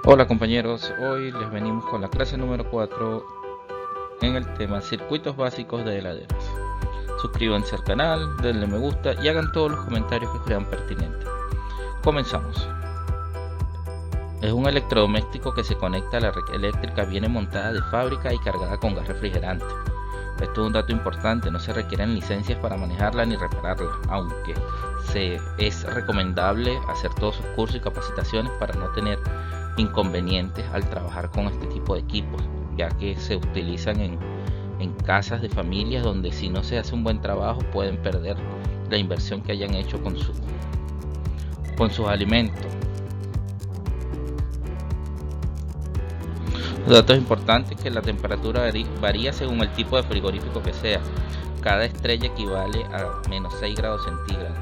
Hola compañeros, hoy les venimos con la clase número 4 en el tema circuitos básicos de heladeras. Suscríbanse al canal, denle me gusta y hagan todos los comentarios que crean pertinentes. Comenzamos. Es un electrodoméstico que se conecta a la red eléctrica, viene montada de fábrica y cargada con gas refrigerante. Esto es un dato importante, no se requieren licencias para manejarla ni repararla, aunque es recomendable hacer todos sus cursos y capacitaciones para no tener inconvenientes al trabajar con este tipo de equipos, ya que se utilizan en casas de familias donde si no se hace un buen trabajo pueden perder la inversión que hayan hecho con sus alimentos. Los datos importantes es que la temperatura varía según el tipo de frigorífico que sea. Cada estrella equivale a menos 6 grados centígrados.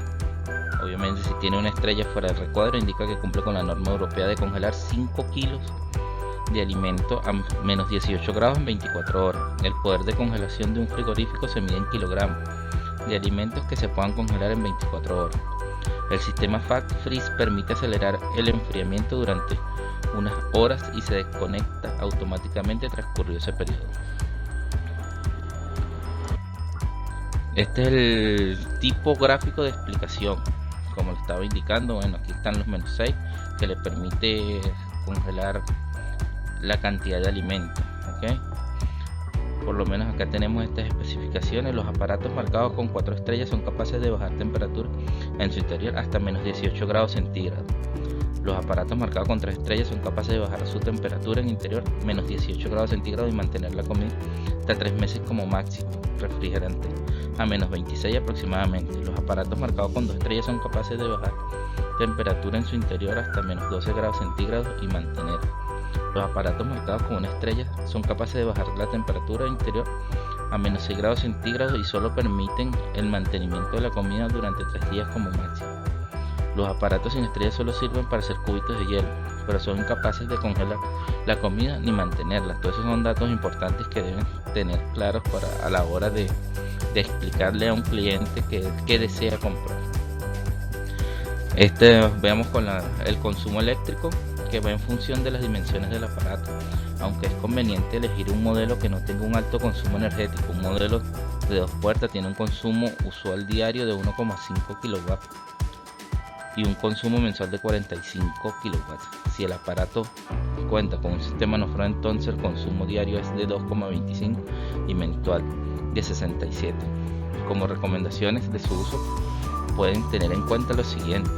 Obviamente si tiene una estrella fuera del recuadro indica que cumple con la norma europea de congelar 5 kilos de alimento a menos 18 grados en 24 horas. El poder de congelación de un frigorífico se mide en kilogramos de alimentos que se puedan congelar en 24 horas. El sistema Fast Freeze permite acelerar el enfriamiento durante unas horas y se desconecta automáticamente transcurrido ese periodo. Este es el tipo gráfico de explicación. Como le estaba indicando, bueno, aquí están los menos 6 que le permite congelar la cantidad de alimento, ¿okay? Por lo menos acá tenemos estas especificaciones. Los aparatos marcados con 4 estrellas son capaces de bajar temperatura en su interior hasta menos 18 grados centígrados. Los aparatos marcados con 3 estrellas son capaces de bajar su temperatura en interior menos 18 grados centígrados y mantener la comida hasta 3 meses como máximo refrigerante a menos 26 aproximadamente. Los aparatos marcados con 2 estrellas son capaces de bajar temperatura en su interior hasta menos 12 grados centígrados y mantener. Los aparatos marcados con 1 estrella son capaces de bajar la temperatura interior a menos 6 grados centígrados y solo permiten el mantenimiento de la comida durante 3 días como máximo. Los aparatos sin estrellas solo sirven para hacer cubitos de hielo, pero son incapaces de congelar la comida ni mantenerla. Todos esos son datos importantes que deben tener claros a la hora de explicarle a un cliente que desea comprar. Veamos con el consumo eléctrico, que va en función de las dimensiones del aparato, aunque es conveniente elegir un modelo que no tenga un alto consumo energético. Un modelo de 2 puertas tiene un consumo usual diario de 1,5 kW y un consumo mensual de 45 kW. Si el aparato cuenta con un sistema no-fro, entonces el consumo diario es de 2,25 y mensual de 67. Como recomendaciones de su uso pueden tener en cuenta lo siguiente,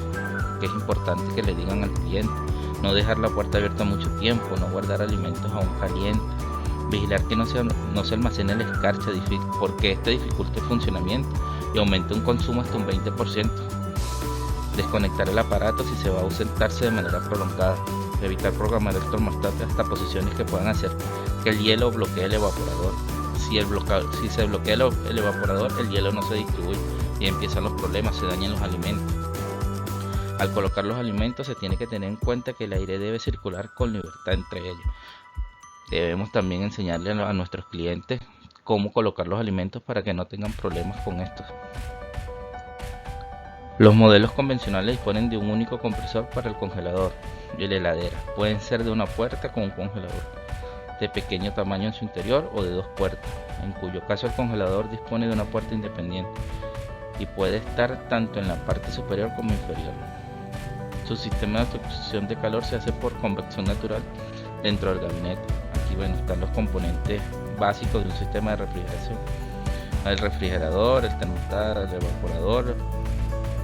que es importante que le digan al cliente: no dejar la puerta abierta mucho tiempo, no guardar alimentos aún calientes, vigilar que no se almacene la escarcha, porque esto dificulta el funcionamiento y aumenta un consumo hasta un 20%. Desconectar el aparato si se va a ausentarse de manera prolongada. Evitar programar el termostato hasta posiciones que puedan hacer que el hielo bloquee el evaporador. Si se bloquea el evaporador, el hielo no se distribuye y empiezan los problemas, se dañan los alimentos. Al colocar los alimentos se tiene que tener en cuenta que el aire debe circular con libertad entre ellos. Debemos también enseñarle a nuestros clientes cómo colocar los alimentos para que no tengan problemas con estos. Los modelos convencionales disponen de un único compresor para el congelador y la heladera. Pueden ser de 1 puerta con un congelador de pequeño tamaño en su interior o de 2 puertas, en cuyo caso el congelador dispone de una puerta independiente y puede estar tanto en la parte superior como inferior. Su sistema de absorción de calor se hace por convección natural dentro del gabinete. Aquí están los componentes básicos de un sistema de refrigeración: el refrigerador, el termostato, el evaporador,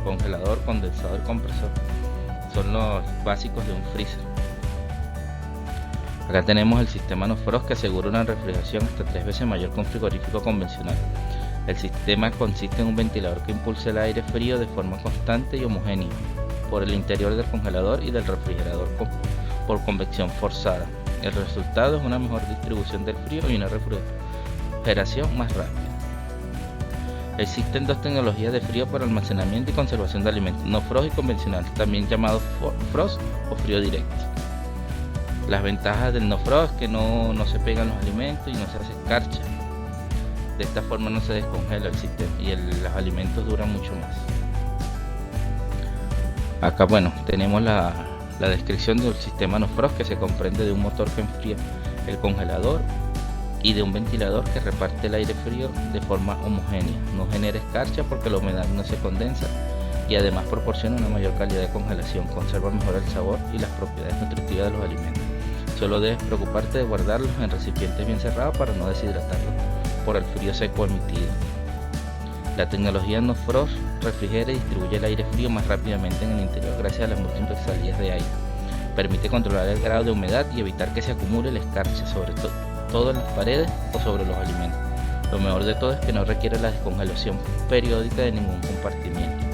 congelador, condensador y compresor. Son los básicos de un freezer. Acá tenemos el sistema no-frost, que asegura una refrigeración hasta 3 veces mayor que un frigorífico convencional. El sistema consiste en un ventilador que impulsa el aire frío de forma constante y homogénea por el interior del congelador y del refrigerador por convección forzada. El resultado es una mejor distribución del frío y una refrigeración más rápida. Existen 2 tecnologías de frío para almacenamiento y conservación de alimentos: no-frost y convencional, también llamado frost o frío directo. Las ventajas del no-frost es que no se pegan los alimentos y no se hace escarcha. De esta forma no se descongela el sistema y los alimentos duran mucho más. Acá tenemos La descripción del sistema no-frost, que se comprende de un motor que enfría el congelador y de un ventilador que reparte el aire frío de forma homogénea. No genera escarcha porque la humedad no se condensa y además proporciona una mayor calidad de congelación, conserva mejor el sabor y las propiedades nutritivas de los alimentos. Solo debes preocuparte de guardarlos en recipientes bien cerrados para no deshidratarlos por el frío seco emitido. La tecnología no-frost refrigera y distribuye el aire frío más rápidamente en el interior gracias a las múltiples salidas de aire. Permite controlar el grado de humedad y evitar que se acumule la escarcha, sobre todo en las paredes o sobre los alimentos. Lo mejor de todo es que no requiere la descongelación periódica de ningún compartimiento.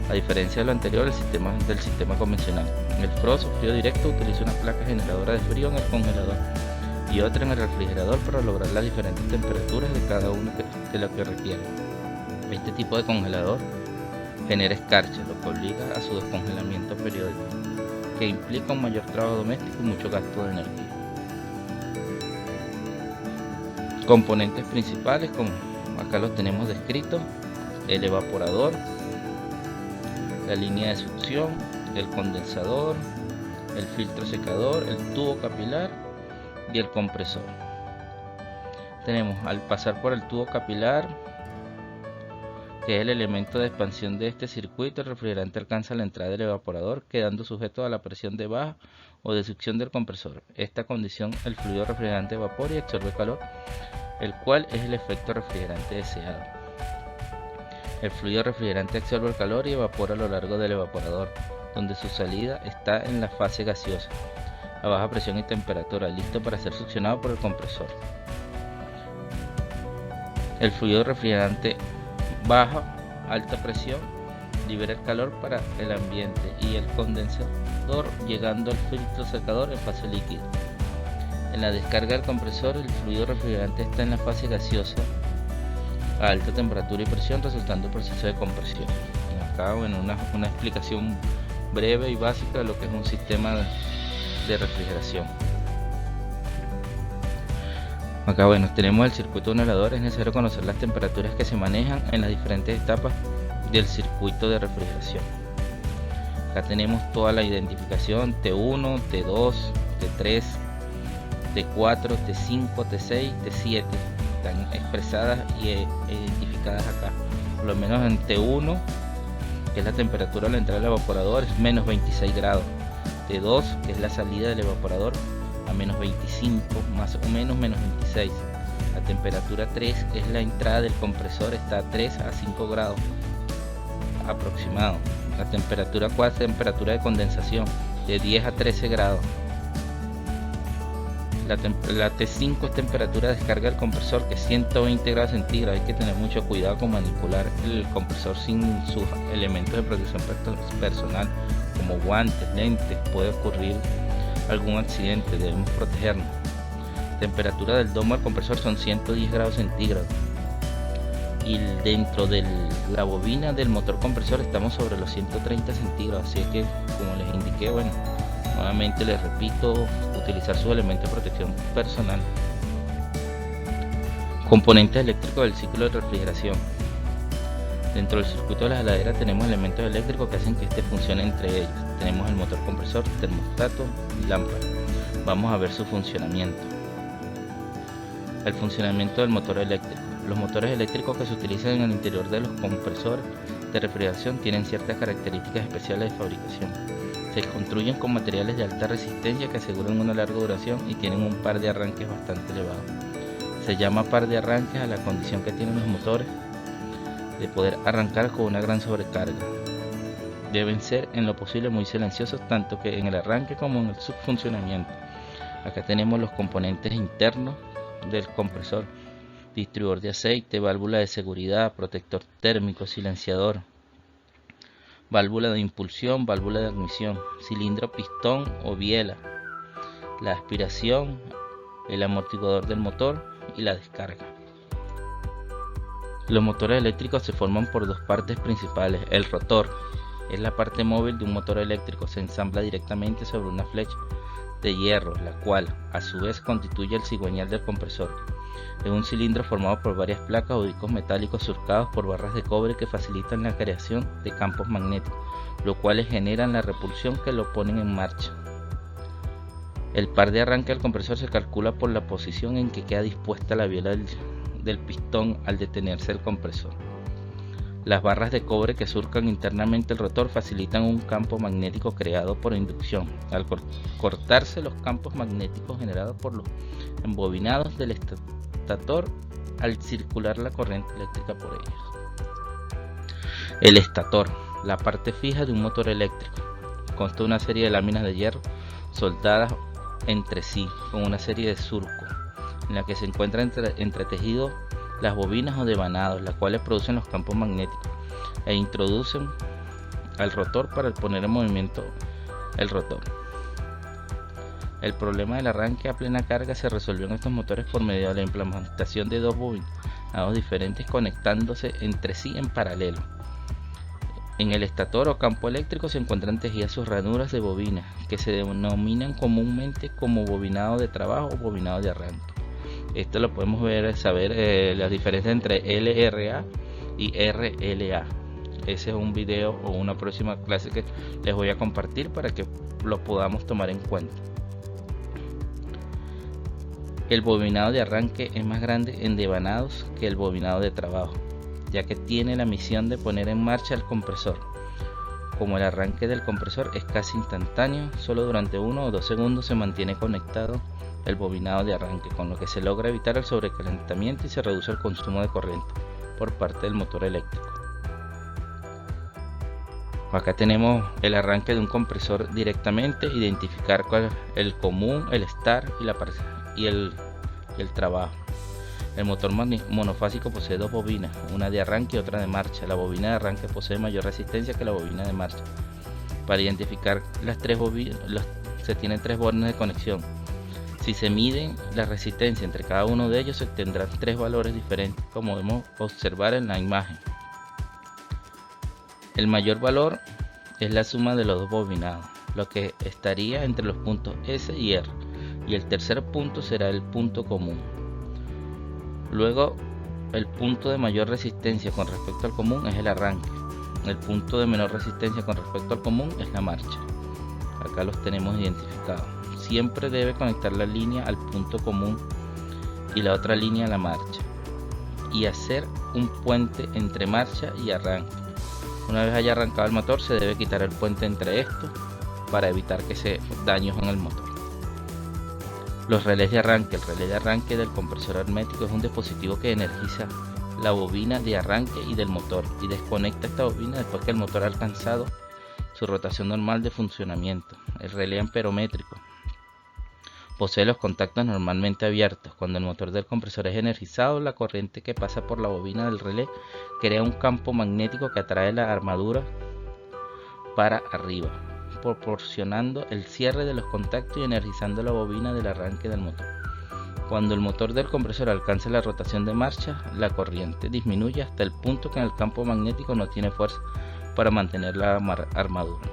A diferencia de lo anterior, del sistema convencional, el frost o frío directo utiliza una placa generadora de frío en el congelador y otra en el refrigerador para lograr las diferentes temperaturas de cada uno de lo que requiere. Este tipo de congelador genera escarcha, lo que obliga a su descongelamiento periódico, que implica un mayor trabajo doméstico y mucho gasto de energía. Componentes principales, como acá los tenemos descritos: el evaporador, la línea de succión, el condensador, el filtro secador, el tubo capilar y el compresor. Tenemos, al pasar por el tubo capilar, que es el elemento de expansión de este circuito, el refrigerante alcanza la entrada del evaporador, quedando sujeto a la presión de baja o de succión del compresor. Esta condición, el fluido refrigerante evapora y absorbe calor, el cual es el efecto refrigerante deseado. El fluido refrigerante absorbe el calor y evapora a lo largo del evaporador, donde su salida está en la fase gaseosa, a baja presión y temperatura, listo para ser succionado por el compresor. El fluido refrigerante baja, alta presión, libera el calor para el ambiente y el condensador, llegando al filtro secador en fase líquida. En la descarga del compresor, el fluido refrigerante está en la fase gaseosa a alta temperatura y presión, resultando el proceso de compresión. Acá, bueno, una explicación breve y básica de lo que es un sistema de refrigeración. Acá, bueno, tenemos el circuito de un helador. Es necesario conocer las temperaturas que se manejan en las diferentes etapas del circuito de refrigeración. Acá tenemos toda la identificación: T1, T2, T3, T4, T5, T6, T7. Están expresadas y identificadas acá. Por lo menos en T1, que es la temperatura al entrar al evaporador, es menos 26 grados. T2, que es la salida del evaporador, a menos 25, más o menos menos 26. La temperatura 3, que es la entrada del compresor, está a 3 a 5 grados aproximado. La temperatura 4, temperatura de condensación, de 10 a 13 grados. La T5 es temperatura de descarga del compresor, que es 120 grados centígrados. Hay que tener mucho cuidado con manipular el compresor sin sus elementos de protección personal, como guantes, lentes. Puede ocurrir algún accidente, debemos protegernos. Temperatura del domo del compresor son 110 grados centígrados. Y dentro de la bobina del motor compresor estamos sobre los 130 centígrados. Así que, como les indiqué, bueno, nuevamente les repito, utilizar sus elementos de protección personal. Componentes eléctricos del ciclo de refrigeración. Dentro del circuito de las heladeras tenemos elementos eléctricos que hacen que este funcione entre ellos. Tenemos el motor compresor, termostato y lámpara. Vamos a ver su funcionamiento. El funcionamiento del motor eléctrico. Los motores eléctricos que se utilizan en el interior de los compresores de refrigeración tienen ciertas características especiales de fabricación. Se construyen con materiales de alta resistencia que aseguran una larga duración y tienen un par de arranques bastante elevado. Se llama par de arranques a la condición que tienen los motores de poder arrancar con una gran sobrecarga. Deben ser en lo posible muy silenciosos, tanto que en el arranque como en el subfuncionamiento. Acá tenemos los componentes internos del compresor: distribuidor de aceite, válvula de seguridad, protector térmico, silenciador, válvula de impulsión, válvula de admisión, cilindro, pistón o biela, la aspiración, el amortiguador del motor y la descarga. Los motores eléctricos se forman por dos partes principales. El rotor es la parte móvil de un motor eléctrico. Se ensambla directamente sobre una flecha de hierro, la cual a su vez constituye el cigüeñal del compresor. Es un cilindro formado por varias placas o discos metálicos surcados por barras de cobre que facilitan la creación de campos magnéticos, lo cual generan la repulsión que lo ponen en marcha. El par de arranque del compresor se calcula por la posición en que queda dispuesta la biela del pistón al detenerse el compresor. Las barras de cobre que surcan internamente el rotor facilitan un campo magnético creado por inducción, al cortarse los campos magnéticos generados por los embobinados del estator al circular la corriente eléctrica por ellos. El estator, la parte fija de un motor eléctrico, consta de una serie de láminas de hierro soldadas entre sí con una serie de surcos, en la que se encuentran entretejidos las bobinas o devanados, las cuales producen los campos magnéticos e introducen al rotor para poner en movimiento el rotor. El problema del arranque a plena carga se resolvió en estos motores por medio de la implementación de dos bobinados diferentes conectándose entre sí en paralelo. En el estator o campo eléctrico se encuentran tejidas sus ranuras de bobina, que se denominan comúnmente como bobinado de trabajo o bobinado de arranque. Esto lo podemos saber las diferencias entre LRA y RLA. Ese es un video o una próxima clase que les voy a compartir para que lo podamos tomar en cuenta. El bobinado de arranque es más grande en devanados que el bobinado de trabajo, ya que tiene la misión de poner en marcha el compresor. Como el arranque del compresor es casi instantáneo, solo durante 1 o 2 segundos se mantiene conectado el bobinado de arranque, con lo que se logra evitar el sobrecalentamiento y se reduce el consumo de corriente por parte del motor eléctrico. Acá tenemos el arranque de un compresor directamente, identificar cuál es el común, el start y el trabajo. El motor monofásico posee dos bobinas, una de arranque y otra de marcha. La bobina de arranque posee mayor resistencia que la bobina de marcha. Para identificar las tres bobinas se tienen 3 bornes de conexión. Si se miden la resistencia entre cada uno de ellos, se obtendrán 3 valores diferentes, como podemos observar en la imagen. El mayor valor es la suma de los dos bobinados, lo que estaría entre los puntos S y R, y el tercer punto será el punto común. Luego, el punto de mayor resistencia con respecto al común es el arranque. El punto de menor resistencia con respecto al común es la marcha. Acá los tenemos identificados. Siempre debe conectar la línea al punto común y la otra línea a la marcha, y hacer un puente entre marcha y arranque. Una vez haya arrancado el motor, se debe quitar el puente entre estos para evitar que se daños en el motor. Los relés de arranque. El relé de arranque del compresor hermético es un dispositivo que energiza la bobina de arranque y del motor y desconecta esta bobina después que el motor ha alcanzado su rotación normal de funcionamiento. El relé amperométrico posee los contactos normalmente abiertos. Cuando el motor del compresor es energizado, la corriente que pasa por la bobina del relé crea un campo magnético que atrae la armadura para arriba, proporcionando el cierre de los contactos y energizando la bobina del arranque del motor. Cuando el motor del compresor alcance la rotación de marcha, la corriente disminuye hasta el punto que en el campo magnético no tiene fuerza para mantener la armadura.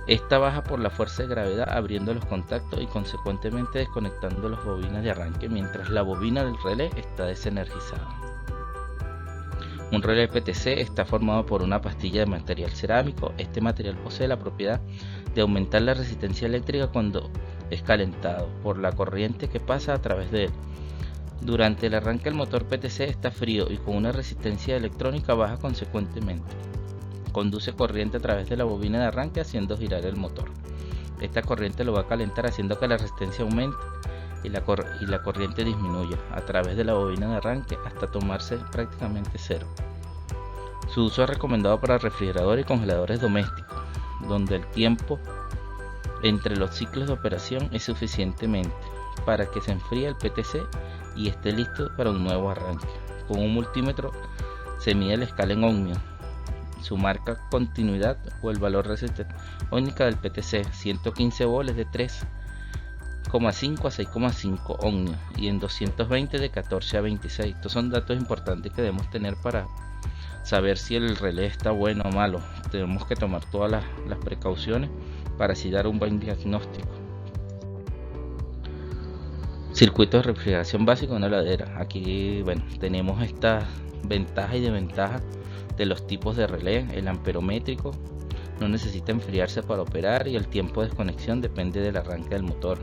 Esta baja por la fuerza de gravedad, abriendo los contactos y consecuentemente desconectando las bobinas de arranque mientras la bobina del relé está desenergizada. Un relé PTC está formado por una pastilla de material cerámico. Este material posee la propiedad de aumentar la resistencia eléctrica cuando es calentado por la corriente que pasa a través de él. Durante el arranque el motor PTC está frío y con una resistencia electrónica baja consecuentemente. Conduce corriente a través de la bobina de arranque haciendo girar el motor. Esta corriente lo va a calentar haciendo que la resistencia aumente y la corriente disminuya a través de la bobina de arranque hasta tomarse prácticamente cero. Su uso es recomendado para refrigeradores y congeladores domésticos, donde el tiempo entre los ciclos de operación es suficientemente para que se enfríe el PTC y esté listo para un nuevo arranque. Con un multímetro se mide la escala en ohmios, su marca continuidad o el valor resistencia ónica del PTC, 115 volts de 3,5 a 6,5 ohmios y en 220 de 14 a 26. Estos son datos importantes que debemos tener para saber si el relé está bueno o malo. Tenemos que tomar todas las precauciones para así dar un buen diagnóstico. Circuito de refrigeración básico de una heladera. Aquí tenemos estas ventajas y desventajas de los tipos de relé: el amperométrico, no necesita enfriarse para operar y el tiempo de desconexión depende del arranque del motor.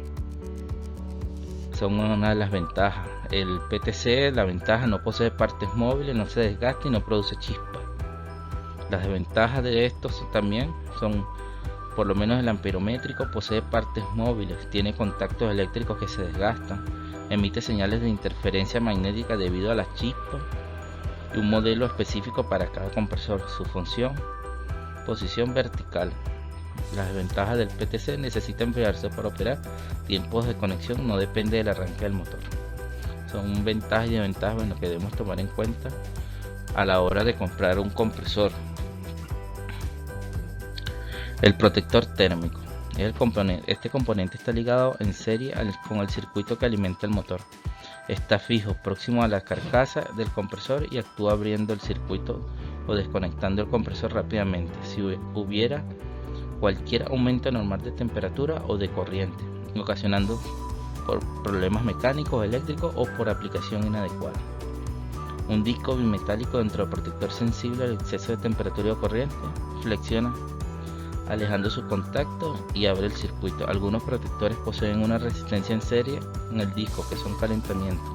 Son una de las ventajas. El PTC, la ventaja, no posee partes móviles, no se desgasta y no produce chispas. Las desventajas de estos también son, por lo menos el amperométrico posee partes móviles, tiene contactos eléctricos que se desgastan, emite señales de interferencia magnética debido a las chispas y un modelo específico para cada compresor. Su función: posición vertical. Las desventajas del PTC: necesita enfriarse para operar, tiempos de conexión, no depende del arranque del motor. Son ventajas y desventajas que debemos tomar en cuenta a la hora de comprar un compresor. El protector térmico. Este componente está ligado en serie con el circuito que alimenta el motor. Está fijo próximo a la carcasa del compresor y actúa abriendo el circuito o desconectando el compresor rápidamente si hubiera cualquier aumento normal de temperatura o de corriente, ocasionando por problemas mecánicos, eléctricos o por aplicación inadecuada. Un disco bimetálico dentro del protector sensible al exceso de temperatura o corriente, flexiona alejando su contacto y abre el circuito. Algunos protectores poseen una resistencia en serie en el disco, que son calentamiento.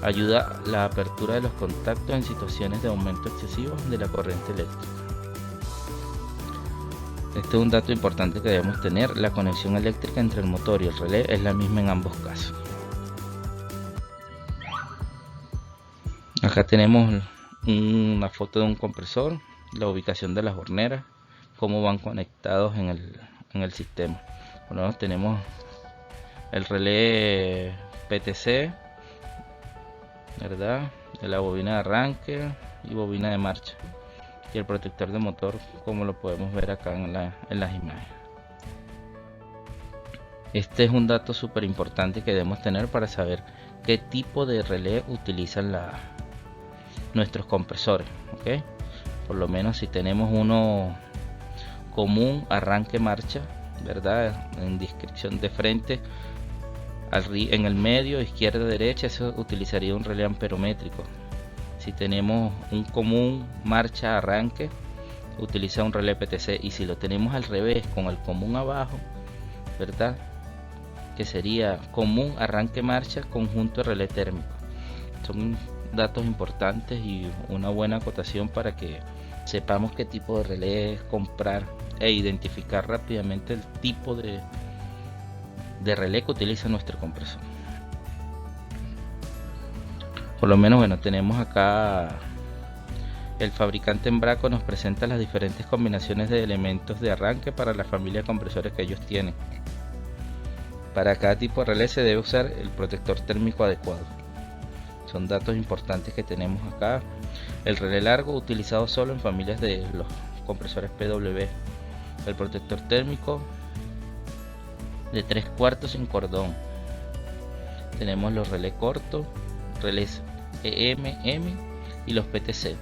Ayuda a la apertura de los contactos en situaciones de aumento excesivo de la corriente eléctrica. Este es un dato importante que debemos tener: la conexión eléctrica entre el motor y el relé es la misma en ambos casos. Acá tenemos una foto de un compresor, la ubicación de las horneras, cómo van conectados en el sistema. Bueno, tenemos el relé PTC, ¿verdad?, de la bobina de arranque y bobina de marcha, y el protector de motor, como lo podemos ver acá en las imágenes. Este es un dato súper importante que debemos tener para saber qué tipo de relé utilizan nuestros compresores, ¿ok? Por lo menos si tenemos uno común, arranque marcha, ¿verdad?, en descripción de frente, en el medio, izquierda, derecha, eso utilizaría un relé amperométrico. Si tenemos un común, marcha, arranque, utiliza un relé PTC. Y si lo tenemos al revés, con el común abajo, ¿verdad?, que sería común, arranque, marcha, conjunto, relé térmico. Son datos importantes y una buena acotación para que sepamos qué tipo de relé comprar e identificar rápidamente el tipo de relé que utiliza nuestro compresor. Por lo menos, bueno, tenemos acá el fabricante Embraco nos presenta las diferentes combinaciones de elementos de arranque para la familia de compresores que ellos tienen. Para cada tipo de relé se debe usar el protector térmico adecuado. Son datos importantes que tenemos acá. El relé largo, utilizado solo en familias de los compresores PW. El protector térmico de 3/4 sin cordón. Tenemos los relés cortos, relés EM, M y los PTC.